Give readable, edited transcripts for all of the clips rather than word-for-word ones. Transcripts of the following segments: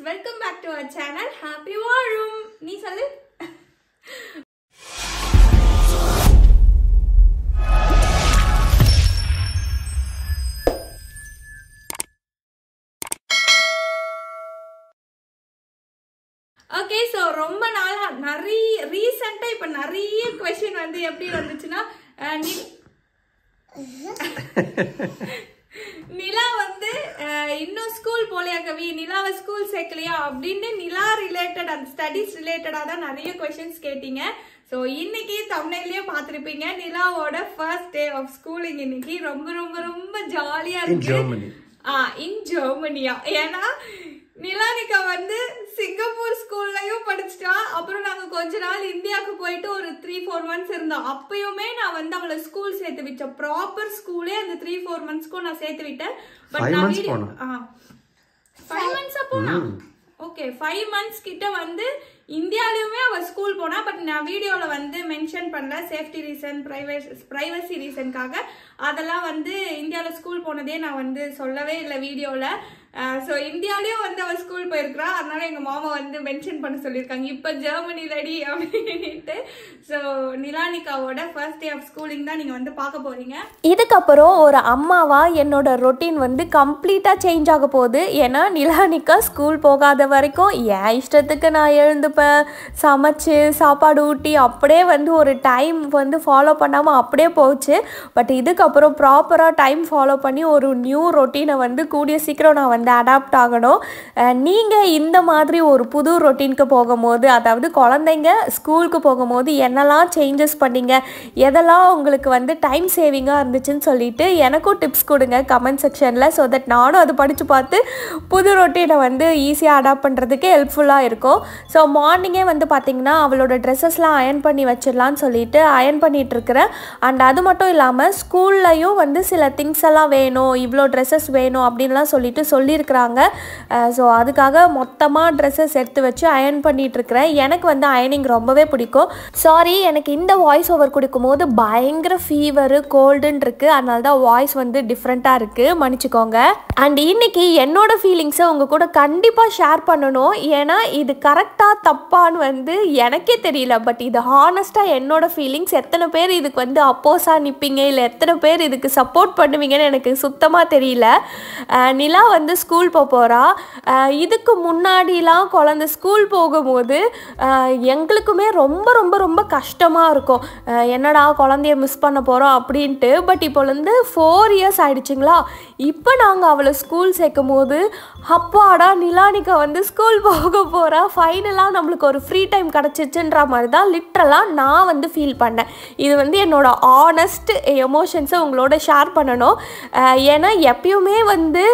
welcome back to our channel. Happy Varum. Nee sollu. Okay, so ரொம்ப நாளா நிறைய ரீசன்ட்டா இப்ப நிறைய क्वेश्चन வந்து எப்படி வந்துச்சுனா நிலா வந்து இன்னும் ஸ்கூல் போலையா கவி, நிலாவை ஸ்கூல் சேர்க்கலையா அப்படின்னு நிலா ரிலேட்டட் அண்ட் ஸ்டடீஸ் ரிலேட்டடா தான் நிறைய क्वेश्चंस கேட்டீங்க. ஸோ இன்னைக்கு தம்ப்நெயிலே பார்த்துருப்பீங்க, நிலாவோட ஃபர்ஸ்ட் டே ஆஃப் ஸ்கூலிங் இன்னைக்கு ரொம்ப ரொம்ப ரொம்ப ஜாலியா இருக்கு. இன் ஜெர்மனியா, ஏன்னா நிலானிகா வந்து சிங்கப்பூர் ஸ்கூல்லையும் படிச்சுட்டா. அப்புறம் நாங்க கொஞ்ச நாள் இந்தியாவுக்கு போயிட்டு ஒரு 3-4 months இருந்தோம். அப்பயுமே நான் வந்து அவளை ஸ்கூல் சேர்த்து விட்டேன். ப்ராப்பர் ஸ்கூலே அந்த 3-4 monthsக்கும் நான் சேர்த்து விட்டேன். பட் நான் 5 months போனா ஓகே 5 months கிட்ட வந்து இந்தியாலயுமே அவ ஸ்கூல் போனா. பட் நான் வீடியோல வந்து மென்ஷன் பண்ணல, சேஃப்டி ரீசன், பிரைவசி ரீசனுக்காக. அதெல்லாம் வந்து இந்தியால ஸ்கூல் போனதே நான் வந்து சொல்லவே இல்லை வீடியோல. ஸோ இந்தியாலயும் வந்து அவ ஸ்கூல் போயிருக்கிறா. அதனால எங்க மாமா வந்து மென்ஷன் பண்ண சொல்லியிருக்காங்க இப்ப ஜெர்மனிலடி அப்படின்ட்டு. ஸோ நிலானிகாவோட ஃபர்ஸ்ட் டே ஆஃப் ஸ்கூலிங் தான் நீங்க வந்து பார்க்க போறீங்க. இதுக்கப்புறம் ஒரு அம்மாவா என்னோட ரொட்டீன் வந்து கம்ப்ளீட்டா சேஞ்ச் ஆக போகுது. ஏன்னா நிலானிகா ஸ்கூல் போகாத வரைக்கும் என் இஷ்டத்துக்கு நான் எழுந்துப்பேன், சமைச்சு சாப்பாடு ஊட்டி அப்படியே வந்து ஒரு டைம் வந்து ஃபாலோ பண்ணாமல் அப்படியே போச்சு. பட் இதுக்கப்புறம் ப்ராப்பராக டைம் ஃபாலோ பண்ணி ஒரு நியூ ரொட்டீனை வந்து கூடிய சீக்கிரம் நான் வந்து அடாப்ட் ஆகணும். நீங்கள் இந்த மாதிரி ஒரு புது ரொட்டீனுக்கு போகும்போது, அதாவது குழந்தைங்க ஸ்கூலுக்கு போகும்போது என்னெல்லாம் சேஞ்சஸ் பண்ணீங்க, எதெல்லாம் உங்களுக்கு வந்து டைம் சேவிங்காக இருந்துச்சுன்னு சொல்லிட்டு எனக்கும் டிப்ஸ் கொடுங்க கமெண்ட் செக்ஷனில். ஸோ தட் நானும் அது படித்து பார்த்து புது ரொட்டீனை வந்து ஈஸியாக அடாப்ட் பண்ணுறதுக்கு ஹெல்ப்ஃபுல்லாக இருக்கும். ஸோ மார்னிங்கே வந்து பார்த்திங்கன்னா அவளோட ட்ரெஸ்ஸஸ்லாம் அயர்ன் பண்ணி வச்சிடலான்னு சொல்லிட்டு அயர்ன் பண்ணிகிட்ருக்கிறேன். அண்ட் அது மட்டும் இல்லாமல் ஸ்கூல்லையும் வந்து சில திங்ஸ் எல்லாம் வேணும், இவ்வளோ ட்ரெஸ்ஸஸ் வேணும் அப்படின்லாம் சொல்லிட்டு சொல்லியிருக்கிறாங்க. ஸோ அதுக்காக மொத்தமாக ட்ரெஸ்ஸஸ் எடுத்து வச்சு அயர்ன் பண்ணிகிட்ருக்கிறேன். எனக்கு வந்து அயர்னிங் ரொம்பவே பிடிக்கும். சாரி, எனக்கு இந்த வாய்ஸ் ஓவர் கொடுக்கும் போது பயங்கர ஃபீவரு கோல்டுன்னு இருக்குது. அதனால தான் வாய்ஸ் வந்து டிஃப்ரெண்ட்டாக இருக்குது, மன்னிச்சிக்கோங்க. அண்ட் இன்னைக்கு என்னோட ஃபீலிங்ஸை உங்கள் கூட கண்டிப்பாக ஷேர் பண்ணணும். ஏன்னா இது கரெக்டாக தப்பான்னு வந்து எனக்கே தெரியல. பட் இது ஹானஸ்ட்டாக என்னோட ஃபீலிங்ஸ். எத்தனை பேர் இதுக்கு வந்து அப்போஸாக நிற்பீங்க, இல்லை எத்தனை பேர் இதுக்கு சப்போர்ட் பண்ணுவீங்கன்னு எனக்கு சுத்தமாக தெரியல. நிலா வந்து ஸ்கூல் போகிறா. இதுக்கு முன்னாடிலாம் குழந்தை ஸ்கூல் போகும்போது எங்களுக்குமே ரொம்ப ரொம்ப ரொம்ப கஷ்டமாக இருக்கும், என்னடா குழந்தைய மிஸ் பண்ண போகிறோம் அப்படின்ட்டு. பட் இப்போலேருந்து 4 years ஆகிடுச்சிங்களா. இப்போ நாங்கள் அவளை ஸ்கூல் சேர்க்கும் போது அப்பாடா நிலானிகா வந்து ஸ்கூல் போக போகிறா, ஃபைனலாக நம்மளுக்கு ஒரு ஃப்ரீ டைம் கிடச்சிச்சுன்ற மாதிரி தான் லிட்ரலாக நான் வந்து ஃபீல் பண்ணேன். இது வந்து என்னோட ஆனஸ்ட் எமோஷன்ஸை உங்களோட ஷேர் பண்ணணும். ஏன்னா எப்பயுமே வந்து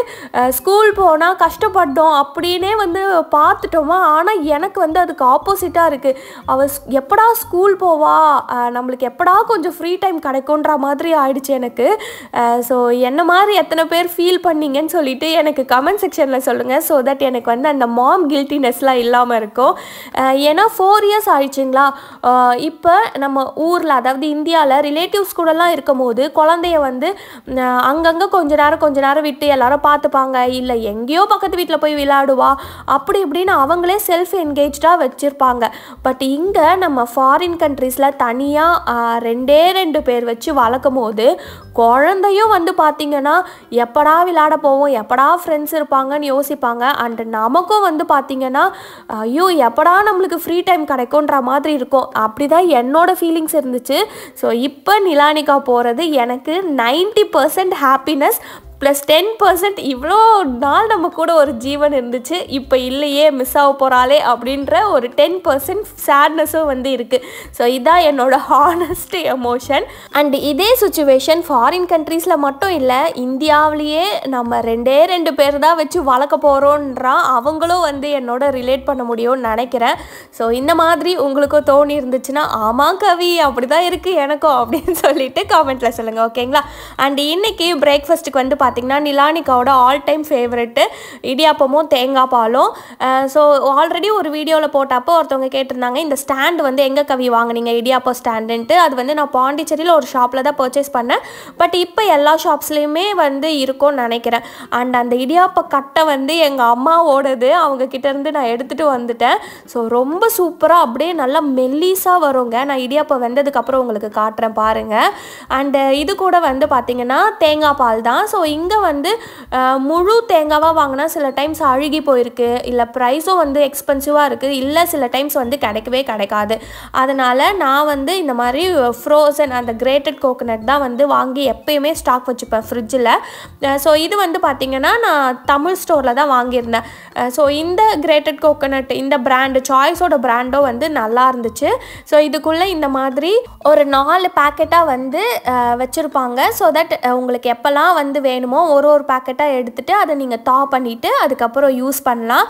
ஸ்கூல் போனால் கஷ்டப்பட்டோம் அப்படின்னே வந்து பார்த்துட்டோமா. ஆனால் எனக்கு வந்து அதுக்கு ஆப்போசிட்டாக இருக்குது. அவள் எப்படா ஸ்கூல் போவா, நம்மளுக்கு எப்படா கொஞ்சம் ஃப்ரீ டைம் கிடைக்குன்ற மாதிரி ஆயிடுச்சு எனக்கு. ஸோ என்ன மாதிரி எத்தனை பேர் ஃபீல் பண்ணீங்கன்னு சொல்லிட்டு எனக்கு கமெண்ட் செக்ஷனில் சொல்லுங்கள். ஸோ தட் எனக்கு வந்து அந்த மாம் கில்ட்டினஸ்லாம் இல்லாமல் இருக்கும். ஏன்னா 4 years ஆயிடுச்சுங்களா. இப்போ நம்ம ஊரில், அதாவது இந்தியாவில் ரிலேட்டிவ்ஸ் கூடலாம் இருக்கும் போது குழந்தைய வந்து அங்கங்கே கொஞ்ச நேரம் விட்டு எல்லாரும் பார்த்துப்பாங்க, இல்லை எங்கேயோ பக்கத்து வீட்டில் போய் விளையாடுவா அப்படி இப்படின்னு அவங்களே செல்ஃப் என்கேஜாக வச்சுருப்பாங்க. பட் இங்கே நம்ம ஃபாரின் கண்ட்ரீஸில் தனியாக 2 பேர் வச்சு வளர்க்கும் போது குழந்தையும் வந்து பார்த்திங்கன்னா எப்படா விளையாட போவோம், எப்படா ஃப்ரெண்ட்ஸ் இருப்பாங்கன்னு யோசிப்பாங்க. அண்ட் நமக்கும் வந்து பார்த்திங்கன்னா ஐயோ எப்படா நம்மளுக்கு ஃப்ரீ டைம் கிடைக்கும்ன்ற மாதிரி இருக்கும். அப்படி தான் என்னோடய ஃபீலிங்ஸ் இருந்துச்சு. ஸோ இப்போ நிலானிகா போகிறது எனக்கு 90% ஹாப்பினஸ் ப்ளஸ் 10% இவ்வளோ நாள் நம்ம கூட ஒரு ஜீவன் இருந்துச்சு, இப்போ இல்லையே மிஸ் ஆக போகிறாளே அப்படின்ற ஒரு 10% சேட்னஸும் வந்து இருக்குது. ஸோ இதான் என்னோட ஹானஸ்ட் எமோஷன். அண்ட் இதே சுச்சுவேஷன் ஃபாரின் கண்ட்ரீஸில் மட்டும் இல்லை, இந்தியாவிலேயே நம்ம 2 பேர் தான் வச்சு வளர்க்க போகிறோன்றான் அவங்களும் வந்து என்னோட ரிலேட் பண்ண முடியும்னு நினைக்கிறேன். ஸோ இந்த மாதிரி உங்களுக்கும் தோணி இருந்துச்சுன்னா ஆமாம் கவி அப்படி தான் இருக்குது எனக்கும் அப்படின்னு சொல்லிட்டு காமெண்ட்டில் சொல்லுங்கள், ஓகேங்களா. அண்ட் இன்னைக்கு பிரேக்ஃபாஸ்ட்டுக்கு வந்து பார்த்திங்கன்னா நிலானிக்காவோட ஆல் டைம் ஃபேவரெட்டு இடியாப்பமும் தேங்காய் பாலும். ஸோ ஆல்ரெடி ஒரு வீடியோவில் போட்டப்போ ஒருத்தவங்க கேட்டிருந்தாங்க இந்த ஸ்டாண்டு வந்து எங்கே கவி வாங்கினீங்க இடியாப்பம் ஸ்டாண்டுன்ட்டு. அது வந்து நான் பாண்டிச்சேரியில் ஒரு ஷாப்பில் தான் பர்ச்சேஸ் பண்ணேன். பட் இப்போ எல்லா ஷாப்ஸ்லேயுமே வந்து இருக்கும்னு நினைக்கிறேன். அண்ட் அந்த இடியாப்ப கட்டை வந்து எங்கள் அம்மாவோடது, அவங்க கிட்டேருந்து நான் எடுத்துகிட்டு வந்துட்டேன். ஸோ ரொம்ப சூப்பராக அப்படியே நல்லா மெல்லிஸாக வருங்க. நான் இடியாப்பம் வெந்ததுக்கப்புறம் உங்களுக்கு காட்டுறேன் பாருங்கள். அண்டு இது கூட வந்து பார்த்திங்கன்னா தேங்காய் பால் தான். ஸோ இங்கே வந்து முழு தேங்காவாக வாங்கினா சில டைம்ஸ் அழுகி போயிருக்கு, இல்லை ப்ரைஸும் வந்து எக்ஸ்பென்சிவாக இருக்குது, இல்லை சில டைம்ஸ் வந்து கிடைக்கவே கிடைக்காது. அதனால் நான் வந்து இந்த மாதிரி ஃப்ரோசன் அந்த கிரேட்டட் கோகோனட் தான் வந்து வாங்கி எப்பயுமே ஸ்டாக் வச்சுப்பேன் ஃப்ரிட்ஜில். ஸோ இது வந்து பார்த்திங்கன்னா நான் தமிழ் ஸ்டோரில் தான் வாங்கியிருந்தேன். ஸோ இந்த கிரேட்டட் கோகோனட் இந்த பிராண்டு சாய்ஸோட பிராண்டும் வந்து நல்லா இருந்துச்சு. ஸோ இதுக்குள்ளே இந்த மாதிரி ஒரு 4 பேக்கெட்டாக வந்து வச்சுருப்பாங்க. ஸோ தட் உங்களுக்கு எப்போல்லாம் வந்து வேணுமோ ஒரு பேக்கெட்டாக எடுத்துகிட்டு அதை நீங்கள் தா பண்ணிவிட்டு அதுக்கப்புறம் யூஸ் பண்ணலாம்.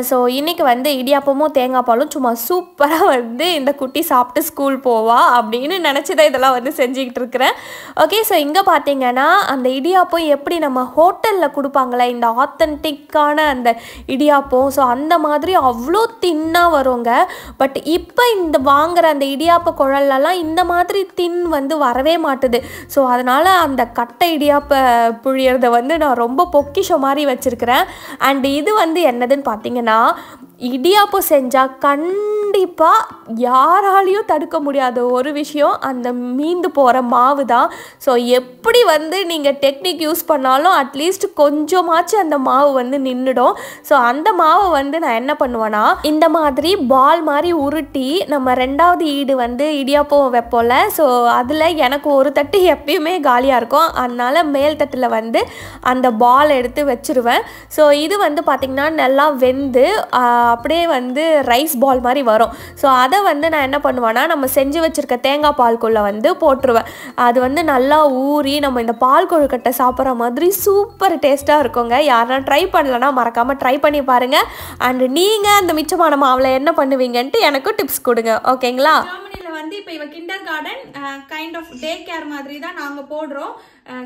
ஸோ இன்றைக்கி வந்து இடியாப்பமும் தேங்காய் பாலும் சும்மா சூப்பராக வந்து இந்த குட்டி சாப்பிட்டு ஸ்கூல் போவா அப்படின்னு நினச்சி தான் இதெல்லாம் வந்து செஞ்சுக்கிட்டு இருக்கிறேன். ஓகே, ஸோ இங்கே பார்த்தீங்கன்னா அந்த இடியாப்பம் எப்படி நம்ம ஹோட்டலில் கொடுப்பாங்களே இந்த ஆத்தென்டிக்கான அந்த இடியாப்பம், ஸோ அந்த மாதிரி அவ்வளோ தின்னாக வருங்க. பட் இப்போ இந்த வாங்குகிற அந்த இடியாப்ப குழல்லாம் இந்த மாதிரி தின் வந்து வரவே மாட்டுது. ஸோ அதனால் அந்த கட்டை இடியாப்ப புழியறதை வந்து நான் ரொம்ப பொக்கிஷம் மாதிரி வச்சுருக்கிறேன். அண்ட் இது வந்து என்னதுன்னு பார்த்தீங்கன்னா இடியாப்பம் செஞ்சால் கண்டிப்பாக யாராலையும் தடுக்க முடியாத ஒரு விஷயம் அந்த மீந்து போகிற மாவு தான். ஸோ எப்படி வந்து நீங்கள் டெக்னிக் யூஸ் பண்ணாலும் அட்லீஸ்ட் கொஞ்சமாச்சும் அந்த மாவு வந்து நின்றுடும். ஸோ அந்த மாவை வந்து நான் என்ன பண்ணுவேன்னா இந்த மாதிரி பால் மாதிரி உருட்டி நம்ம 2வது ஈடு வந்து இடியாப்பம் வைப்போம்ல, ஸோ அதில் எனக்கு ஒரு தட்டு எப்பயுமே காலியாக இருக்கும். அதனால் மேல் தட்டில் வந்து அந்த பால் எடுத்து வச்சுருவேன். ஸோ இது வந்து பார்த்திங்கன்னா நல்லா வெந்து அப்படியே வந்து ரைஸ் பால் மாதிரி வரும். ஸோ அதை வந்து நான் என்ன பண்ணுவேன்னா நம்ம செஞ்சு வச்சுருக்க தேங்காய் பால்குள்ளே வந்து போட்டுருவேன். அது வந்து நல்லா ஊறி நம்ம இந்த பால் கொழுக்கட்டை சாப்பிட்ற மாதிரி சூப்பர் டேஸ்ட்டாக இருக்குங்க. யாரெல்லாம் ட்ரை பண்ணலன்னா மறக்காமல் ட்ரை பண்ணி பாருங்கள். அண்டு நீங்கள் அந்த மிச்சமான மாவில் என்ன பண்ணுவீங்கன்ட்டு எனக்கும் டிப்ஸ் கொடுங்க, ஓகேங்களா? வந்து இப்போ இவ kindergarten kind of day care மாதிரி தான் நாங்கள் போடுறோம்.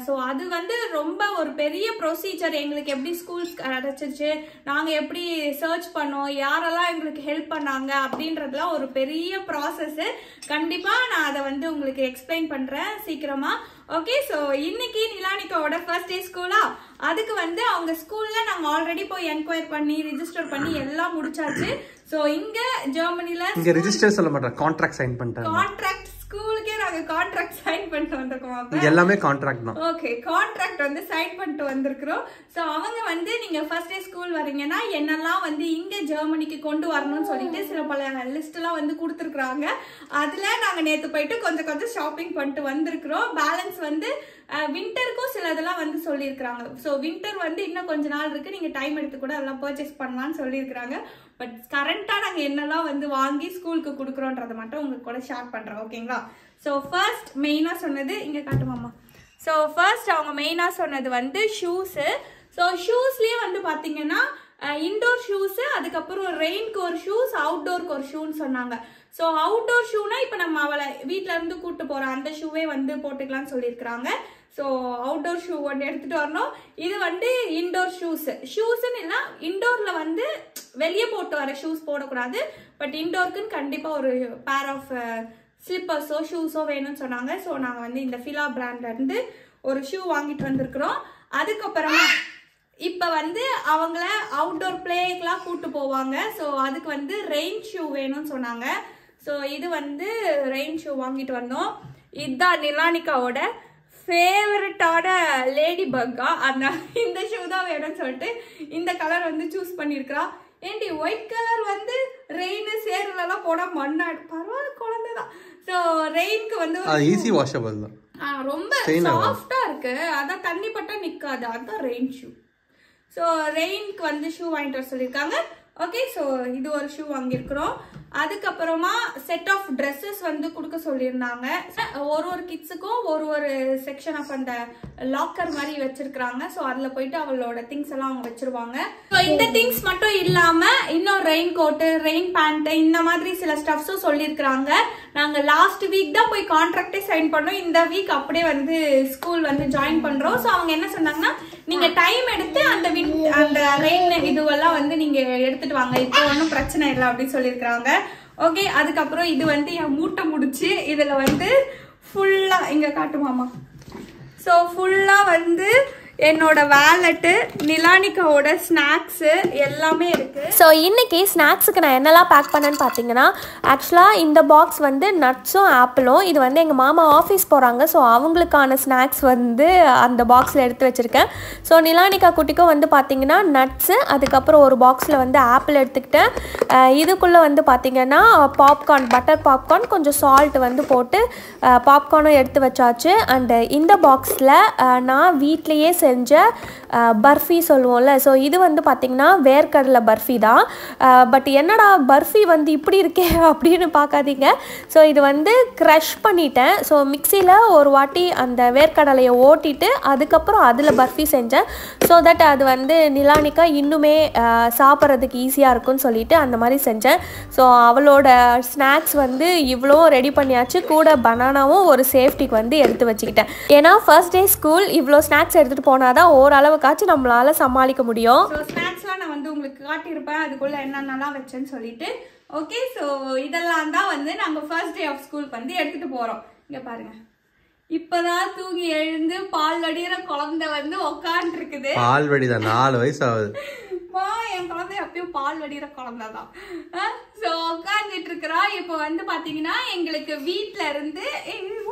ஸோ அது வந்து ரொம்ப ஒரு பெரிய ப்ரொசீஜர். எங்களுக்கு எப்படி ஸ்கூல்ஸ் கிடச்சிச்சு, நாங்கள் எப்படி சர்ச் பண்ணோம், யாரெல்லாம் எங்களுக்கு ஹெல்ப் பண்ணாங்க அப்படின்றதுலாம் ஒரு பெரிய ப்ராசஸ்ஸு. கண்டிப்பாக நான் அதை வந்து உங்களுக்கு எக்ஸ்பிளைன் பண்ணுறேன் சீக்கிரமாக. ஓகே, ஸோ இன்னைக்கு நிலானிக்காவோட ஃபர்ஸ்ட் டே ஸ்கூலா, அதுக்கு வந்து அவங்க ஸ்கூலில் நாங்கள் ஆல்ரெடி போய் என்கொயர் பண்ணி ரிஜிஸ்டர் பண்ணி எல்லாம் முடிச்சாச்சு. ஸோ இங்கே ஜெர்மனியில் ரிஜிஸ்டர் சொல்ல மாட்டோம், கான்ட்ராக்ட் சைன் பண்ணிட்டாங்க. கான்ட்ராக்ட் ஸ்கூலுக்கே நாங்க கான்ட்ராக்ட் சைன் பண்ணிட்டு வந்திருக்கோம். எல்லாமே கான்ட்ராக்ட் தான். ஓகே, கான்ட்ராக்ட் வந்து சைன் பண்ணிட்டு வந்திருக்கிறோம். ஸோ அவங்க வந்து நீங்க ஃபர்ஸ்ட் டே ஸ்கூல் வரீங்கன்னா என்னெல்லாம் வந்து இங்க ஜெர்மனிக்கு கொண்டு வரணும்னு சொல்லிட்டு சில பல லிஸ்ட் எல்லாம் வந்து கொடுத்துருக்காங்க. அதுல நாங்க நேத்து போயிட்டு கொஞ்சம் கொஞ்சம் ஷாப்பிங் பண்ணிட்டு வந்திருக்கிறோம். பேலன்ஸ் வந்து வின்டருக்கும் சில இதெல்லாம் வந்து சொல்லியிருக்கிறாங்க. ஸோ வின்டர் வந்து இன்னும் கொஞ்ச நாள் இருக்கு, நீங்க டைம் எடுத்து கூட அதெல்லாம் பர்ச்சேஸ் பண்ணலாம்னு சொல்லியிருக்கிறாங்க. பட் கரண்டா நாங்க என்னெல்லாம் வந்து வாங்கி ஸ்கூலுக்கு கொடுக்குறோன்றதை மட்டும் உங்களுக்கு கூட ஷேர் பண்றோம், ஓகேங்களா? ஸோ ஃபர்ஸ்ட் மெயினா சொன்னது இங்க காட்டுமாமா. ஸோ ஃபர்ஸ்ட் அவங்க மெயினா சொன்னது வந்து ஷூஸு. ஸோ ஷூஸ்லயே வந்து பாத்தீங்கன்னா இன்டோர் ஷூஸ், அதுக்கப்புறம் ரெயின்க்கு ஒரு ஷூஸ், அவுட்டோருக்கு ஒரு ஷூன்னு சொன்னாங்க. ஸோ அவுட்டோர் ஷூனா இப்போ நம்ம அவளை வீட்டில இருந்து கூட்டு போற அந்த ஷூவே வந்து போட்டுக்கலாம்னு சொல்லியிருக்கிறாங்க. ஸோ அவுட்டோர் ஷூ ஒன்று எடுத்துட்டு வரணும். இது வந்து இன்டோர் ஷூஸ்ன்னு இல்லை, இன்டோர்ல வந்து வெளியே போட்டு வர ஷூஸ் போடக்கூடாது. பட் இன்டோருக்குன்னு கண்டிப்பாக ஒரு பேர் ஆஃப் ஸ்லிப்பர்ஸோ ஷூஸோ வேணும்னு சொன்னாங்க. ஸோ நாங்கள் வந்து இந்த ஃபிலா பிராண்ட்ல இருந்து ஒரு ஷூ வாங்கிட்டு வந்திருக்கிறோம். அதுக்கப்புறமா இப்போ வந்து அவங்கள அவுட்டோர் பிளேக்கெலாம் கூட்டு போவாங்க. ஸோ அதுக்கு வந்து ரெயின் ஷூ வேணும்னு சொன்னாங்க. ஸோ இது வந்து ரெயின் ஷூ வாங்கிட்டு வந்தோம். இதுதான் நிலானிக்காவோட ஃபேவரட்டான லேடி பக்கா, அந்த இந்த ஷூ தான் வேணும்னு சொல்லிட்டு இந்த கலர் வந்து சூஸ் பண்ணியிருக்கிறா. ஏண்டி ஒயிட் கலர் வந்து ரெயின் சேருலலாம் போட மண்ணாடு, பரவாயில்ல குழந்தை தான். ஸோ ரெயினுக்கு வந்து ஈஸி வாஷபிள் தான், ரொம்ப சாஃப்டா இருக்கு, அதான் தண்ணி பட்டா நிக்காது, அதான் ரெயின் ஷூ. ஸோ ரெயினுக்கு வந்து ஷூ வாங்கிட்டு வர சொல்லியிருக்காங்க. ஓகே, ஸோ இது ஒரு ஷூ வாங்கியிருக்கிறோம். அதுக்கப்புறமா செட் ஆஃப் ட்ரெஸ்ஸஸ் வந்து கொடுக்க சொல்லியிருந்தாங்க. ஒரு கிட்ஸுக்கும் ஒரு செக்ஷன் ஆஃப் அந்த லாக்கர் மாதிரி வச்சிருக்காங்க. ஸோ அதில் போயிட்டு அவளோட திங்ஸ் எல்லாம் அவங்க வச்சிருவாங்க. ஸோ இந்த திங்ஸ் மட்டும் இல்லாம இன்னும் ரெயின் கோட்டு, ரெயின் பேண்ட், இந்த மாதிரி சில ஸ்டப்ஸும் சொல்லியிருக்கிறாங்க. நாங்கள் லாஸ்ட் வீக் தான் போய் கான்ட்ராக்டே சைன் பண்ணோம். இந்த வீக் அப்படியே வந்து ஸ்கூல் வந்து ஜாயின் பண்றோம். ஸோ அவங்க என்ன சொன்னாங்கன்னா நீங்க டைம் எடுத்து அந்த ரெயின் இதுவெல்லாம் வந்து நீங்க எடுத்துட்டு வாங்க, இப்போ ஒன்றும் பிரச்சனை இல்லை அப்படின்னு சொல்லியிருக்கிறாங்க. ஓகே, அதுக்கப்புறம் இது வந்து என் மூட்டை முடிச்சு இதுல வந்து ஃபுல்லா இங்க காட்டுமாமா. ஸோ ஃபுல்லா வந்து என்னோட வேலெட்டு, நிலானிகாவோட ஸ்நாக்ஸு எல்லாமே இருக்குது. ஸோ இன்றைக்கி ஸ்நாக்ஸுக்கு நான் என்னெல்லாம் பேக் பண்ணேன்னு பார்த்தீங்கன்னா, ஆக்சுவலாக இந்த பாக்ஸ் வந்து நட்ஸும் ஆப்பிளும், இது வந்து எங்கள் மாமா ஆஃபீஸ் போகிறாங்க. ஸோ அவங்களுக்கான ஸ்நாக்ஸ் வந்து அந்த பாக்ஸில் எடுத்து வச்சுருக்கேன். ஸோ நிலானிகா குட்டிக்கும் வந்து பார்த்திங்கன்னா நட்ஸு, அதுக்கப்புறம் ஒரு பாக்ஸில் வந்து ஆப்பிள் எடுத்துக்கிட்டேன். இதுக்குள்ளே வந்து பார்த்திங்கன்னா பாப்கார்ன், பட்டர் பாப்கார்ன், கொஞ்சம் சால்ட் வந்து போட்டு பாப்கார்னும் எடுத்து வச்சாச்சு. அண்டு இந்த பாக்ஸில் நான் வீட்லேயே செஞ்ச பர்ஃபி சொல்லுவோம்ல, ஸோ இது வந்து பார்த்திங்கன்னா வேர்க்கடலை பர்ஃபி தான். பட் என்னடா பர்ஃபி வந்து இப்படி இருக்கே அப்படின்னு பார்க்காதீங்க. ஸோ இது வந்து க்ரஷ் பண்ணிட்டேன். ஸோ மிக்சியில் ஒரு வாட்டி அந்த வேர்க்கடலையை ஓட்டிட்டு அதுக்கப்புறம் அதில் பர்ஃபி செஞ்சேன். ஸோ தட் அது வந்து நிலானிகா இன்னுமே சாப்பிட்றதுக்கு ஈஸியாக இருக்கும்னு சொல்லிட்டு அந்த மாதிரி செஞ்சேன். ஸோ அவளோட ஸ்நாக்ஸ் வந்து இவ்வளோ ரெடி பண்ணியாச்சு. கூட பனானாவும் ஒரு சேஃப்டிக்கு வந்து எடுத்து வச்சுக்கிட்டேன். ஏன்னா ஃபர்ஸ்ட் டே ஸ்கூல் இவ்வளோ ஸ்நாக்ஸ் எடுத்துகிட்டு போனால் தான் ஓரளவுக்காச்சும் நம்மளால சமாளிக்க முடியும். ஸோ ஸ்நாக்ஸ்லாம் நான் வந்து உங்களுக்கு காட்டியிருப்பேன், அதுக்குள்ள என்னென்னலாம் வச்சேன்னு சொல்லிட்டு. ஓகே, ஸோ இதெல்லாம் தான் வந்து நாங்கள் ஃபர்ஸ்ட் டே ஆஃப் ஸ்கூலுக்கு வந்து எடுத்துட்டு போறோம். இங்க பாருங்க, இப்பதான் தூங்கி எழுந்து பால் வடிகிற குழந்தை வந்து உக்காண்டு இருக்குது. பால் வடிதான் 4 வயசு ஆகுது. என் குழந்தை அப்பயும் பால் வடிகிற குழந்தை தான். ஸோ உட்காந்துட்டு இருக்கிறா. இப்போ வந்து பாத்தீங்கன்னா எங்களுக்கு வீட்டுல இருந்து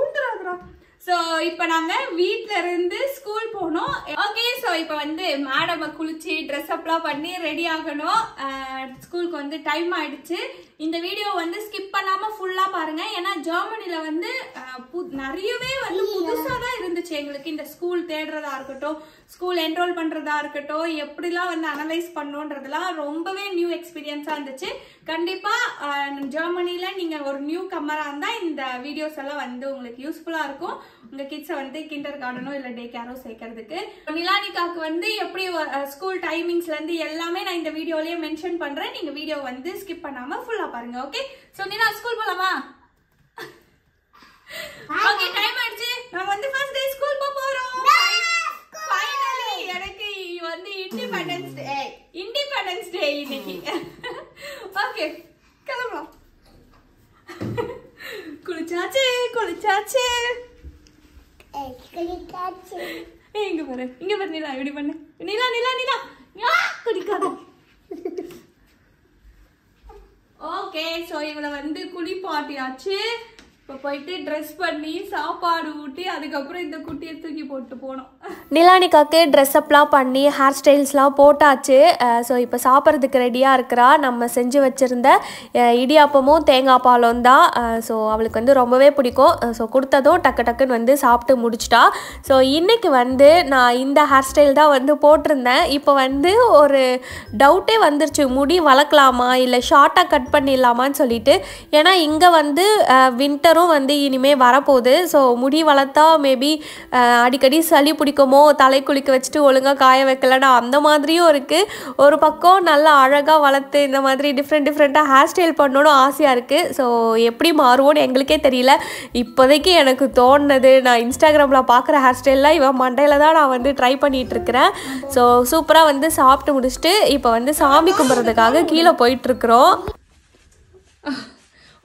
ஊத்துறாதுரா. ஸோ இப்போ நாங்கள் வீட்டில் இருந்து ஸ்கூல் போனோம். ஓகே, ஸோ இப்போ வந்து மேடமை குளிச்சு ட்ரெஸ் அப்லாம் பண்ணி ரெடி ஆகணும். ஸ்கூலுக்கு வந்து டைம் ஆயிடுச்சு. இந்த வீடியோ வந்து ஸ்கிப் பண்ணாமல் ஃபுல்லாக பாருங்கள். ஏன்னா ஜெர்மனியில் வந்து நிறையவே வந்து புதுசாக தான் இருந்துச்சு எங்களுக்கு. இந்த ஸ்கூல் தேடுறதா இருக்கட்டும், ஸ்கூல் என்ரோல் பண்ணுறதா இருக்கட்டும், எப்படிலாம் வந்து அனலைஸ் பண்ணோன்றதுலாம் ரொம்பவே நியூ எக்ஸ்பீரியன்ஸாக இருந்துச்சு. கண்டிப்பாக ஜெர்மனியில் நீங்கள் ஒரு நியூ கம்மராக இருந்தால் இந்த வீடியோஸ் எல்லாம் வந்து உங்களுக்கு யூஸ்ஃபுல்லாக இருக்கும். உங்க கிட்ஸை வந்து கிண்டர் கார்டனோ இல்லை டே கேரோ சேர்க்கறதுக்கு. நிலானிகாக்கு வந்து எப்படி ஸ்கூல் டைமிங்ஸ்ல இருந்து எல்லாமே நான் இந்த வீடியோலயே மென்ஷன் பண்றேன். நீங்க வீடியோ வந்து ஸ்கிப் பண்ணாம ஃபுல்லா பாருங்க. ஓகே, சோ நிலா ஸ்கூல் போலாமா? ஓகே, டைம் ஆயிடுச்சு. நாம வந்து ஃபர்ஸ்ட் டே ஸ்கூல் போறோம். ஃபைனலி எனக்கு வந்து இண்டிபெண்டன்ஸ் டே இன்னைக்கு. ஓகே, கிளம்பலாம். குளிச்சாச்சு. இங்க பாரு நிலா, இப்படி பண்ணு. நிலா குடிக்காத. ஓகே, சோ இவளை வந்து குளிப்பாட்டியாச்சு. இப்போ போயிட்டு ட்ரெஸ் பண்ணி சாப்பாடு ஊட்டி அதுக்கப்புறம் இந்த குட்டியை தூக்கி போட்டு போனோம். நிலானிகாக்கு ட்ரெஸ் அப்லாம் பண்ணி ஹேர் ஸ்டைல்ஸ்லாம் போட்டாச்சு. ஸோ இப்போ சாப்பிட்றதுக்கு ரெடியாக இருக்கிறா. நம்ம செஞ்சு வச்சுருந்த இடியாப்பமும் தேங்காய் பாலும் தான். ஸோ அவளுக்கு வந்து ரொம்பவே பிடிக்கும். ஸோ கொடுத்ததும் டக்குன்னு வந்து சாப்பிட்டு முடிச்சிட்டா. ஸோ இன்றைக்கி வந்து நான் இந்த ஹேர் ஸ்டைல் தான் வந்து போட்டிருந்தேன். இப்போ வந்து ஒரு டவுட்டே வந்துருச்சு, முடி வளர்க்கலாமா இல்லை ஷார்ட்டாக கட் பண்ணிடலாமான்னு சொல்லிட்டு. ஏன்னா இங்கே வந்து வின்டரும் வந்து இனிமேல் வரப்போகுது. ஸோ முடி வளர்த்தா மேபி அடிக்கடி சளி பிடிக்குமோ, தலை குளிக்க வச்சுட்டு ஒழுங்காக காய வைக்கலன்னா அந்த மாதிரியும் இருக்குது. ஒரு பக்கம் நல்லா அழகாக வளர்த்து இந்த மாதிரி டிஃப்ரெண்ட்டாக ஹேர் ஸ்டைல் பண்ணணும்னு ஆசையாக இருக்குது. ஸோ எப்படி மாறுவோன்னு எங்களுக்கே தெரியல. இப்போதைக்கு எனக்கு தோணுனது, நான் இன்ஸ்டாகிராமில் பார்க்குற ஹேர் ஸ்டைல்லாம் இவன் மண்டையில் தான் நான் வந்து ட்ரை பண்ணிகிட்ருக்கிறேன். ஸோ சூப்பராக வந்து சாப்பிட்டு முடிச்சுட்டு இப்போ வந்து சாமி கும்பிட்றதுக்காக கீழே போயிட்டுருக்குறோம்.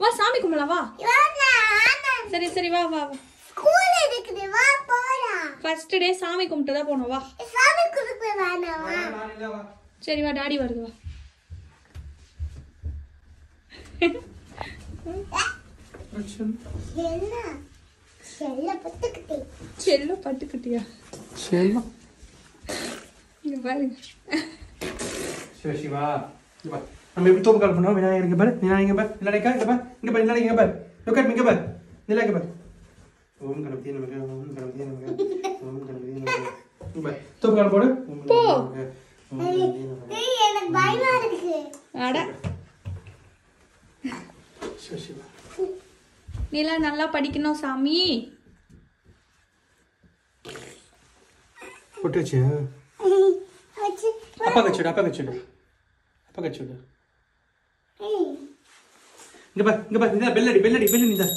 வா சாமி கும்பலாம் வா. சரி வா வா வா. ஸ்கூல் இருக்குது வா போலாம். ஃபர்ஸ்ட் டே சாமி கும்பிட்டு தான் போணும் வா. சாமி கும்பிட்டு வானா. சரி வா, டாடி வருது வா. என்ன செல்ல பட்டுக்கிட்டியா? இங்க பாருங்க. சிவா நம்ம எப்படி தோப்பு கால் பண்ணுவோம். விநாயகர் இங்க பாரு, விநாயகர் பாரு, நிலானிகா இங்க பாரு, இங்க பாரு, நிலானிகா இங்க பாரு, லோகட் இங்க பாரு, நிலா இங்க பாரு. ஓம் கணபதி நமக, ஓம் கணபதி நமக, ஓம் கணபதி நமக. இங்க பாரு, தோப்பு கால் போடு. போ. எனக்கு பயமா இருக்கு. அட சிவா நிலா நல்லா படிக்கணும் சாமி. போட்டு வச்சு அப்பா கச்சுடு இங்க பாரு இந்த பெல்லடி நீதா.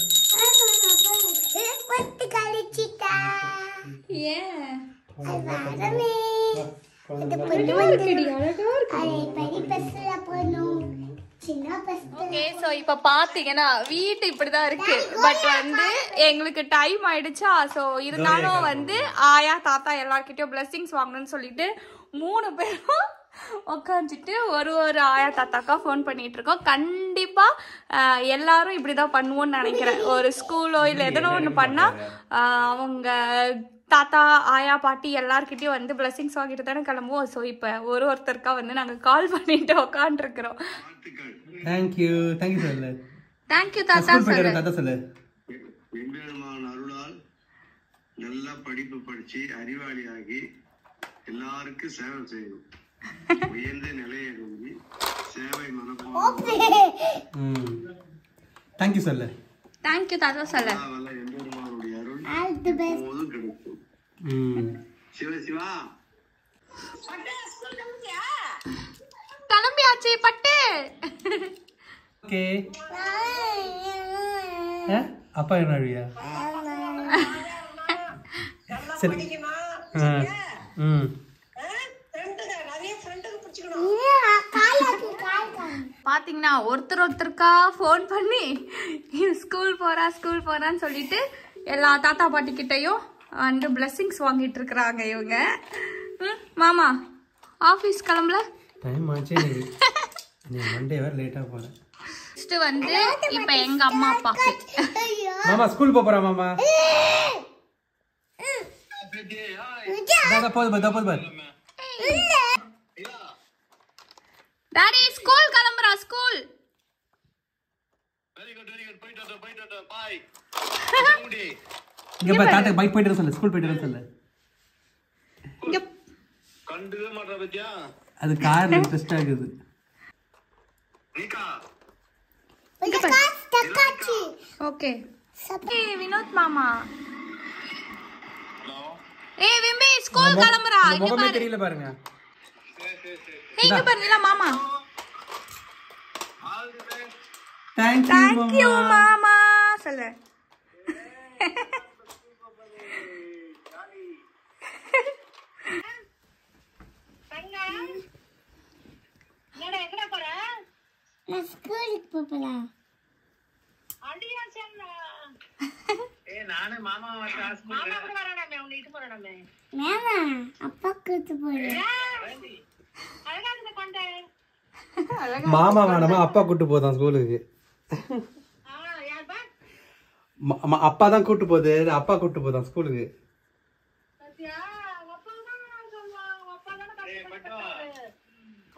பத்து கழிச்சிட்டா. ஏன் வரமே ஓகே ஸோ இப்போ பார்த்தீங்கன்னா வீட்டு இப்படிதான் இருக்கு. பட் வந்து எங்களுக்கு டைம் ஆயிடுச்சா, ஸோ இருந்தாலும் வந்து ஆயா தாத்தா எல்லார்கிட்டயும் பிளெஸிங்ஸ் வாங்கணும்னு சொல்லிட்டு 3 பேரும் உட்காந்துட்டு ஒரு ஆயா தாத்தாக்கா ஃபோன் பண்ணிட்டு இருக்கோம். கண்டிப்பா எல்லாரும் இப்படிதான் பண்ணுவோம்னு நினைக்கிறேன். ஒரு ஸ்கூலோ இல்லை எதனோ ஒன்று பண்ணா அவங்க தாத்தா ஆயா பாட்டி எல்லார்கிட்டயும் வந்து பிளெஸிங்ஸ் வாங்கிட்டு தானே கிளம்புவோம். ஸோ இப்போ ஒருத்தருக்கா வந்து நாங்கள் கால் பண்ணிட்டு உட்காந்துருக்கிறோம். தேங்க்யூ சொல்லு. தேங்க்யூ தாத்தா சொல்லு. தாத்தா சொல்லு. அருளால் நல்லா படிப்பு படிச்சு அறிவாளியாகி எல்லாருக்கும் சேவை செய்யணும். உயர்ந்த நிலையை அடைஞ்சு சேவை மனப்பான்மை. தேங்க்யூ சொல்லு. தேங்க்யூ தாத்தா சொல்லு. எம்பெருமானுடைய அருள் எப்போதும் கிடைக்கும். சிவா கிளம்பியாச்சு பட்டு. ஓகே அப்பா என்ன அழுவியா? சரி. பாத்தீங்கன்னா ஒருத்தருக்கா ஃபோன் பண்ணி ஸ்கூல் போறான்னு சொல்லிட்டு எல்லா தாத்தா பாட்டி கிட்டையும் வந்து பிளெஸிங்ஸ் வாங்கிட்டு இருக்கிறாங்க இவங்க. மாமா ஆபீஸ் கிளம்பல டைம் ஆச்சு. நீ மண்டே வேற லேட்டா போற. நெக்ஸ்ட் வந்து இப்போ எங்க அம்மா அப்பாக்கு மாமா ஸ்கூல் போறா மாமா. தாதா போது. டாடி ஸ்கூல் கிளம்புறா ஸ்கூல். வெரி குட் போயிட்டு பை. இங்க பா தாத்தா பைக் போயிட்டு சொல்லு. ஸ்கூல் போயிட்டு சொல்லு. இங்க கண்டுவே மாட்டற பத்தியா? அது கார்ல இன்ட்ரஸ்ட் ஆகுது. நீகா ஓகே. ஏய் வினோத் மாமா. ஹலோ. ஏய் விம்பி ஸ்கூல் கிளம்புறா. இங்க பாரு. தெரியல பாருங்க. இங்க பாருங்க மாமா. All the best. Thank you மாமா சொல்லு. மாமா வேணாமா அப்பா கூட்டு போதான் ஸ்கூலுக்கு. அப்பா தான் கூட்டு போகுது. அப்பா கூட்டு போதான் ஸ்கூலுக்கு.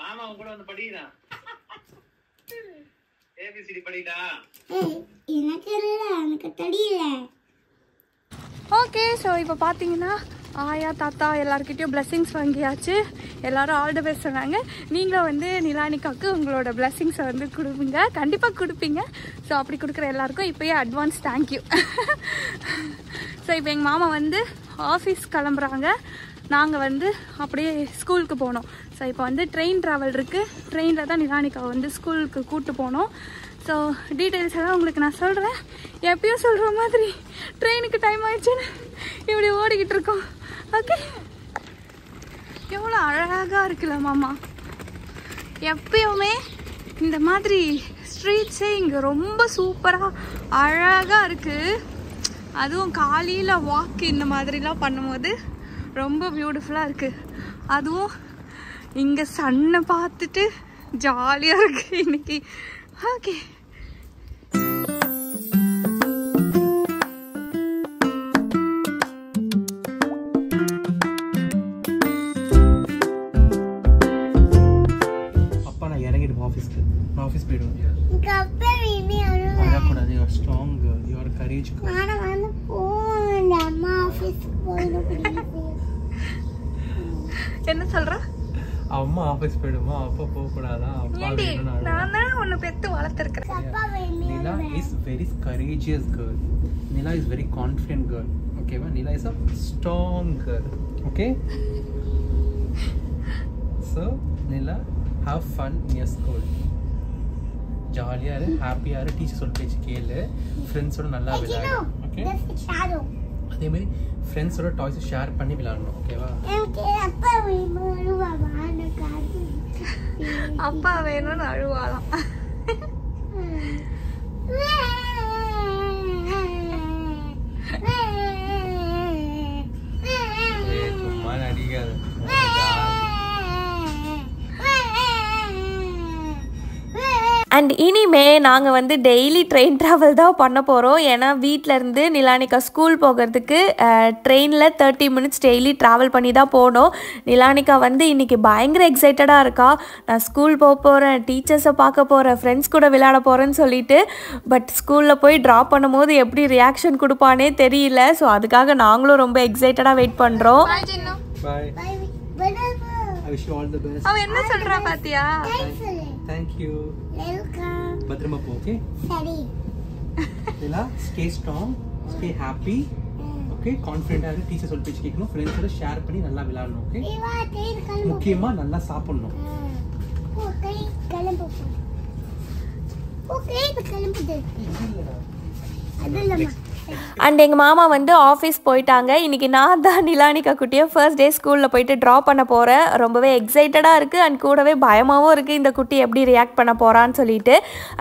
மாமா கூட வந்து படிடா. ஏபிசிடி படிடா. எனக்கு தெரியல. ஓகே ஸோ இப்போ பார்த்தீங்கன்னா ஆயா தாத்தா எல்லாருக்கிட்டையும் பிளெஸிங்ஸ் வாங்கியாச்சு. எல்லாரும் ஆல் தி பெஸ்ட் சொன்னாங்க. நீங்களும் வந்து நிலானிகாவுக்கு உங்களோட பிளெஸிங்ஸை வந்து கொடுப்பீங்க, கண்டிப்பாக கொடுப்பீங்க. ஸோ அப்படி கொடுக்குற எல்லாருக்கும் இப்போயே அட்வான்ஸ் தேங்க்யூ. ஸோ இப்போ எங்கள் மாமா வந்து ஆஃபீஸ் கிளம்புறாங்க. நாங்கள் வந்து அப்படியே ஸ்கூலுக்கு போனோம். ஸோ இப்போ வந்து ட்ரெயின் ட்ராவல் இருக்குது. ட்ரெயினில் தான் நிலானிகாவை வந்து ஸ்கூலுக்கு கூப்பிட்டு போனோம். ஸோ டீட்டெயில்ஸ் எல்லாம் உங்களுக்கு நான் சொல்கிறேன். எப்பயும் சொல்கிற மாதிரி ட்ரெயினுக்கு டைம் ஆயிடுச்சுன்னு இப்படி ஓடிக்கிட்டு இருக்கோம். ஓகே, எவ்வளோ அழகாக இருக்குல்ல மாமா. எப்பயுமே இந்த மாதிரி ஸ்ட்ரீட்ஸே இங்கே ரொம்ப சூப்பராக அழகாக இருக்குது. அதுவும் காலையில் வாக்கு இந்த மாதிரிலாம் பண்ணும்போது ரொம்ப பியூட்டிஃபுல்லாக இருக்குது. அதுவும் இங்கே சன்னை பார்த்துட்டு ஜாலியாக இருக்குது இன்னைக்கு. ஓகே, அப்பா நான் இறங்கிடுவோம் ஆஃபீஸ்க்கு. நான் ஆஃபீஸ் போயிடுவேன். கூடாது. You are strong girl. You are courage girl. நான் வந்து போறேன் அம்மா ஆபீஸ்க்கு போயிடும். என்ன சொல்ற? அம்மா ஆஃபீஸ் போயிடுமா? அப்பா போக கூடாதா? அப்பா வேணும். நான் தான் உன்னை பெத்து வளர்த்துருக்கிறேன். அப்பா வேணும். Nila is very courageous girl. Nila is very confident girl. Okay, ma? Nila is a strong girl. Okay? So, Nila, have fun in your school. ஜாலியா இரு, ஹாப்பியா இரு, டீச்சர் சொல் பேச்சு கேளு, ஃப்ரெண்ட்ஸோட நல்லா விளையாடு. ஓகே? That's the shadow. அதே மாதிரி ஃப்ரெண்ட்ஸோட டாய்ஸை ஷேர் பண்ணி விளையாடணும். ஓகேவா? அப்பா வேணும்னு அழுவாலாம். சும்மா நடிக்காது. அண்ட் இனிமே நாங்கள் வந்து டெய்லி ட்ரெயின் ட்ராவல் தான் பண்ண போகிறோம். ஏன்னா வீட்டிலேருந்து நிலானிகா ஸ்கூல் போகிறதுக்கு ட்ரெயினில் 30 மினிட்ஸ் டெய்லி ட்ராவல் பண்ணி தான் போகணும். நிலானிகா வந்து இன்றைக்கி பயங்கர எக்ஸைட்டடாக இருக்கா. நான் ஸ்கூல் போக போகிறேன், டீச்சர்ஸை பார்க்க போகிறேன், ஃப்ரெண்ட்ஸ் கூட விளையாட போகிறேன்னு சொல்லிட்டு. பட் ஸ்கூலில் போய் ட்ராப் பண்ணும்போது எப்படி ரியாக்ஷன் கொடுப்பானே தெரியல. ஸோ அதுக்காக நாங்களும் ரொம்ப எக்ஸைட்டடாக வெயிட் பண்ணுறோம். Bye. I wish you all the best. அவன் என்ன சொல்றா பாத்தியா? Thank you. Welcome. பத்திரமா போ. ஓகே? சரி. Nila, stay strong, stay happy. Okay? கான்ஃபிடென்ட்டா இரு. டீச்சர் சொல்ற பேச்சு கேட்கணும். ஃப்ரெண்ட்ஸோட ஷேர் பண்ணி நல்லா விளையாடணும். ஓகே? இவா ட்ரெயின் கிளம்பு. முக்கியமா நல்லா சாப்பிடணும். ஓகே கிளம்பு. ஓகே கிளம்புது. அதுலமா. அண்ட் எங்கள் மாமா வந்து ஆஃபீஸ் போயிட்டாங்க. இன்றைக்கி நான் தான் நிலானிகா குட்டியை ஃபர்ஸ்ட் டே ஸ்கூலில் போயிட்டு ட்ராப் பண்ண போகிறேன். ரொம்பவே எக்ஸைட்டடாக இருக்குது அண்ட் கூடவே பயமாகவும் இருக்குது இந்த குட்டி எப்படி ரியாக்ட் பண்ண போகிறான்னு சொல்லிட்டு.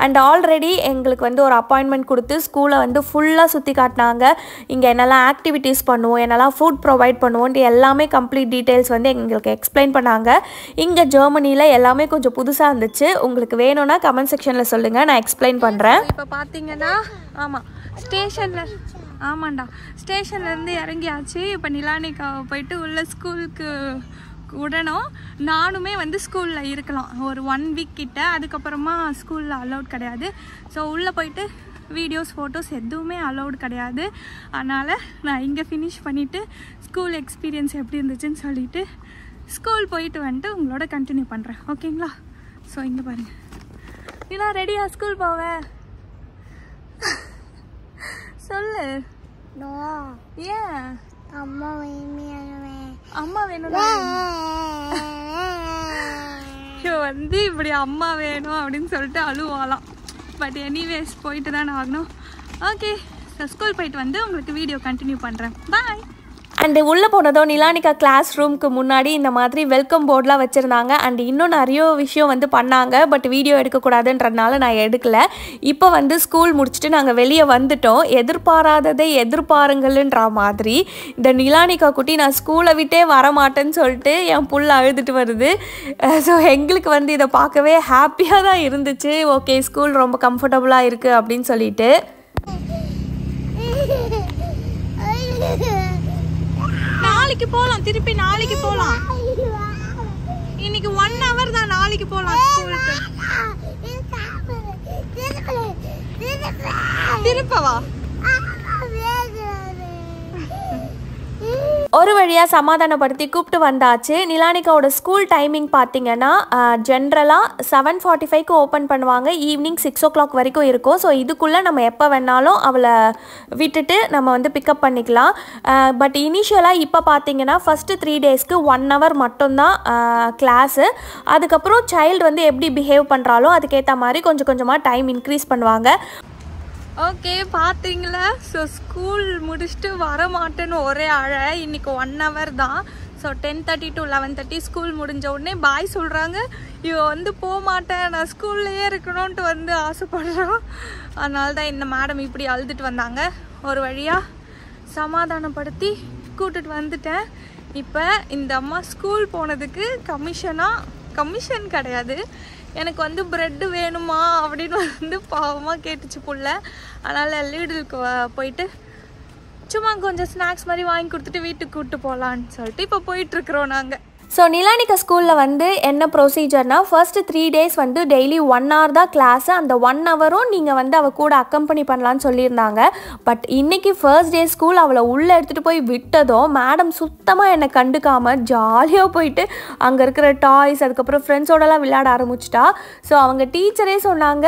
அண்ட் ஆல்ரெடி எங்களுக்கு வந்து ஒரு அப்பாயின்மெண்ட் கொடுத்து ஸ்கூலை வந்து ஃபுல்லாக சுற்றி காட்டினாங்க. இங்கே என்னெல்லாம் ஆக்டிவிட்டீஸ் பண்ணுவோம், என்னெல்லாம் ஃபுட் ப்ரொவைட் பண்ணுவோன்ட்டு எல்லாமே கம்ப்ளீட் டீட்டெயில்ஸ் வந்து எங்களுக்கு எக்ஸ்பிளைன் பண்ணாங்க. இங்கே ஜெர்மனியில் எல்லாமே கொஞ்சம் புதுசாக இருந்துச்சு. உங்களுக்கு வேணும்னா கமெண்ட் செக்ஷனில் சொல்லுங்கள், நான் எக்ஸ்பிளைன் பண்ணுறேன். இப்போ பார்த்தீங்கன்னா ஆமாம் ஸ்டேஷனில் ஆமாண்டா ஸ்டேஷன்லேருந்து இறங்கியாச்சு. இப்போ நிலானிகாவை போயிட்டு உள்ள ஸ்கூலுக்கு விடணும். நானுமே வந்து ஸ்கூலில் இருக்கலாம் ஒரு 1 வீக் கிட்ட. அதுக்கப்புறமா ஸ்கூலில் அலௌட் கிடையாது. ஸோ உள்ளே போயிட்டு வீடியோஸ் ஃபோட்டோஸ் எதுவுமே அலௌட் கிடையாது. அதனால் நான் இங்கே ஃபினிஷ் பண்ணிவிட்டு ஸ்கூல் எக்ஸ்பீரியன்ஸ் எப்படி இருந்துச்சுன்னு சொல்லிவிட்டு ஸ்கூல் போயிட்டு வந்துட்டு உங்களோட கண்டினியூ பண்ணுறேன். ஓகேங்களா? ஸோ இங்கே பாருங்கள், நீலாம் ரெடியா ஸ்கூல் போவேன்? சொல்லு. நோ. ஏன்? அம்மா வேணுமே. அம்மா வேணும். வந்து இப்படி அம்மா வேணும் அப்படின்னு சொல்லிட்டு அழுவாலாம். பட் எனிவேஸ் போயிட்டு தான் ஆகணும். ஓகே, ஸ்கூல் போயிட்டு வந்து உங்களுக்கு வீடியோ கண்டினியூ பண்ணுறேன். பாய். அண்டு உள்ளே போனதோ நிலானிகா கிளாஸ் ரூமுக்கு முன்னாடி இந்த மாதிரி வெல்கம் போர்டெலாம் வச்சுருந்தாங்க. அண்ட் இன்னும் நிறைய விஷயம் வந்து பண்ணாங்க. பட் வீடியோ எடுக்கக்கூடாதுன்றதுனால நான் எடுக்கலை. இப்போ வந்து ஸ்கூல் முடிச்சுட்டு நாங்கள் வெளியே வந்துட்டோம். எதிர்பாராததை எதிர்பாருங்கள்ன்ற மாதிரி இந்த நிலானிகா குட்டி நான் ஸ்கூலை விட்டே வரமாட்டேன்னு சொல்லிட்டு என் புள்ள அழுதுட்டு வருது. ஸோ எங்களுக்கு வந்து இதை பார்க்கவே ஹாப்பியாக தான் இருந்துச்சு. ஓகே, ஸ்கூல் ரொம்ப கம்ஃபர்டபுளாக இருக்குது அப்படின்னு சொல்லிட்டு. நாளைக்கு போகலாம், திருப்பி நாளைக்கு போகலாம். இன்னைக்கு 1 hour தான், நாளைக்கு போகலாம் ஸ்கூலுக்கு. திருப்பவா? ஒரு வழியாக சமாதானப்படுத்தி கூப்பிட்டு வந்தாச்சு. நிலானிகாவோட ஸ்கூல் டைமிங் பார்த்தீங்கன்னா ஜென்ரலாக 7:45க்கு ஓப்பன் பண்ணுவாங்க. ஈவினிங் 6 o'clock வரைக்கும் இருக்கும். ஸோ இதுக்குள்ளே நம்ம எப்போ வேணாலும் அவளை விட்டுட்டு நம்ம வந்து பிக்கப் பண்ணிக்கலாம். பட் இனிஷியலாக இப்போ பார்த்தீங்கன்னா ஃபஸ்ட்டு 3 daysக்கு 1 hour மட்டும்தான் கிளாஸு. அதுக்கப்புறம் சைல்டு வந்து எப்படி பிஹேவ் பண்ணுறாலோ அதுக்கேற்ற மாதிரி கொஞ்சம் கொஞ்சமாக டைம் இன்க்ரீஸ் பண்ணுவாங்க. ஓகே, பார்த்தீங்களா? ஸோ ஸ்கூல் முடிச்சுட்டு வரமாட்டேன்னு ஒரே அழை. இன்றைக்கி 1 hour தான். ஸோ 10:30 to 11:30 ஸ்கூல் முடிஞ்ச உடனே பாய் சொல்கிறாங்க. இவ வந்து போக மாட்டேன், நான் ஸ்கூல்லையே இருக்கணும்ன்ட்டு வந்து ஆசைப்படுறோம். அதனால தான் இந்த மேடம் இப்படி அழுதுட்டு வந்தாங்க. ஒரு வழியாக சமாதானப்படுத்தி கூட்டிட்டு வந்துட்டேன். இப்போ இந்த அம்மா ஸ்கூல் போனதுக்கு கமிஷன் கிடையாது, எனக்கு வந்து ப்ரெட்டு வேணுமா அப்படின்னு வந்து பாவமாக கேட்டுச்சு புள்ள. அதனால் லீடலுக்கு போயிட்டு சும்மா கொஞ்சம் ஸ்நாக்ஸ் மாதிரி வாங்கி கொடுத்துட்டு வீட்டுக்கு கூப்பிட்டு போகலான்னு சொல்லிட்டு இப்போ போயிட்டுருக்குறோம் நாங்கள். ஸோ நிலானிகா ஸ்கூலில் வந்து என்ன ப்ரொசீஜர்னால் ஃபர்ஸ்ட்டு 3 days வந்து டெய்லி 1 hour தான் கிளாஸு. அந்த 1 hourம் நீங்கள் வந்து அவள் கூட அக்கம்பெனி பண்ணலான்னு சொல்லியிருந்தாங்க. பட் இன்றைக்கி ஃபர்ஸ்ட் டே ஸ்கூல் அவளை உள்ளே எடுத்துகிட்டு போய் விட்டதும் மேடம் சுத்தமாக என்னை கண்டுக்காமல் ஜாலியாக போயிட்டு அங்கே இருக்கிற டாய்ஸ் அதுக்கப்புறம் ஃப்ரெண்ட்ஸோடலாம் விளையாட ஆரம்பிச்சிட்டா. ஸோ அவங்க டீச்சரே சொன்னாங்க,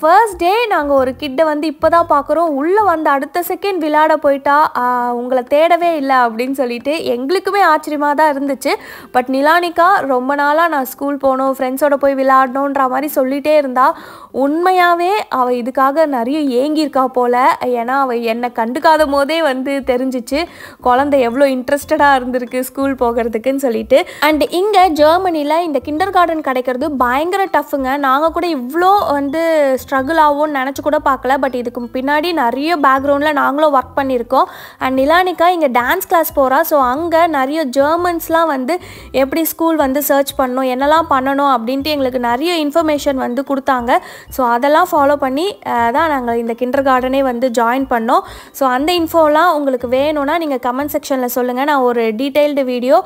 ஃபர்ஸ்ட் டே நாங்கள் ஒரு கிட்டை வந்து இப்போ தான் பார்க்குறோம், உள்ளே வந்து அடுத்த செகண்ட் விளையாட போயிட்டா, உங்களை தேடவே இல்லை அப்படின்னு சொல்லிட்டு எங்களுக்குமே ஆச்சரியமாக தான் இருந்துச்சு. பட் நிலானிகா ரொம்ப நாளாக நான் ஸ்கூல் போகணும், ஃப்ரெண்ட்ஸோட போய் விளையாடணுன்ற மாதிரி சொல்லிகிட்டே இருந்தா. உண்மையாகவே அவள் இதுக்காக நிறைய ஏங்கியிருக்கா போல். ஏன்னா அவள் என்னை கண்டுக்காத போதே வந்து தெரிஞ்சிச்சு குழந்தை எவ்வளோ இன்ட்ரெஸ்டடாக இருந்திருக்கு ஸ்கூல் போகிறதுக்குன்னு சொல்லிட்டு. அண்ட் இங்கே ஜெர்மனியில் இந்த கிண்டர் கார்டன் கிடைக்கிறது பயங்கர டஃப்புங்க. நாங்கள் கூட இவ்வளோ வந்து ஸ்ட்ரகிள் ஆகும்னு நினச்சி கூட பார்க்கல. பட் இதுக்கு பின்னாடி நிறைய பேக்ரவுண்டில் நாங்களும் ஒர்க் பண்ணியிருக்கோம். அண்ட் நிலானிகா இங்கே டான்ஸ் கிளாஸ் போகிறா. ஸோ அங்கே நிறைய ஜெர்மன்ஸ்லாம் வந்து எப்படி ஸ்கூல் வந்து சர்ச் பண்ணணும், என்னெல்லாம் பண்ணணும் அப்படின்ட்டு எங்களுக்கு நிறைய இன்ஃபர்மேஷன் வந்து கொடுத்தாங்க. ஸோ அதெல்லாம் ஃபாலோ பண்ணி தான் நாங்கள் இந்த கிண்டர் கார்டனே வந்து ஜாயின் பண்ணோம். ஸோ அந்த இன்ஃபோலாம் உங்களுக்கு வேணும்னா நீங்கள் கமெண்ட் செக்ஷனில் சொல்லுங்கள். நான் ஒரு டீட்டெயில்டு வீடியோ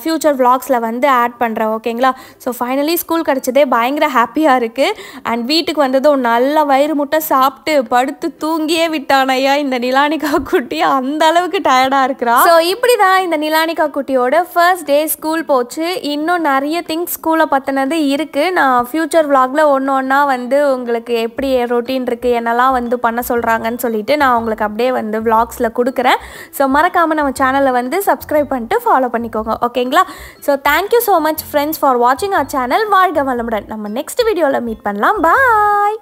ஃப்யூச்சர் vlogsல வந்து ஆட் பண்ணுறேன். ஓகேங்களா? ஸோ ஃபைனலி ஸ்கூல் கிடச்சதே பயங்கர ஹாப்பியாக இருக்குது. அண்ட் வீட்டுக்கு வந்ததும் நல்ல வயிறு முட்டை சாப்பிட்டு படுத்து தூங்கியே விட்டானையா இந்த நிலானிகா குட்டி. அந்த அளவுக்கு டயர்டாக இருக்கிறா. ஸோ இப்படி தான் இந்த நிலானிகா குட்டியோட ஃபர்ஸ்ட் டே ஸ்கூல் போச்சு. இன்னும் நிறைய திங்ஸ் ஸ்கூலை பற்றினது இருக்குது. நான் ஃப்யூச்சர் vlogல ஒன்று ஒன்றா வந்து உங்களுக்கு எப்படி ரொட்டீன் இருக்குது, என்னெல்லாம் வந்து பண்ண சொல்கிறாங்கன்னு சொல்லிட்டு நான் உங்களுக்கு அப்படியே வந்து vlogsல கொடுக்குறேன். ஸோ மறக்காமல் நம்ம சேனலை வந்து சப்ஸ்கிரைப் பண்ணிட்டு ஃபாலோ பண்ணிக்கோங்க. ஓகேங்களா? So thank you so much friends for வாட்சிங் அவர் சேனல். வாழ்க வளமுடன். நம்ம நெக்ஸ்ட் வீடியோவில் மீட் பண்ணலாம். பாய்.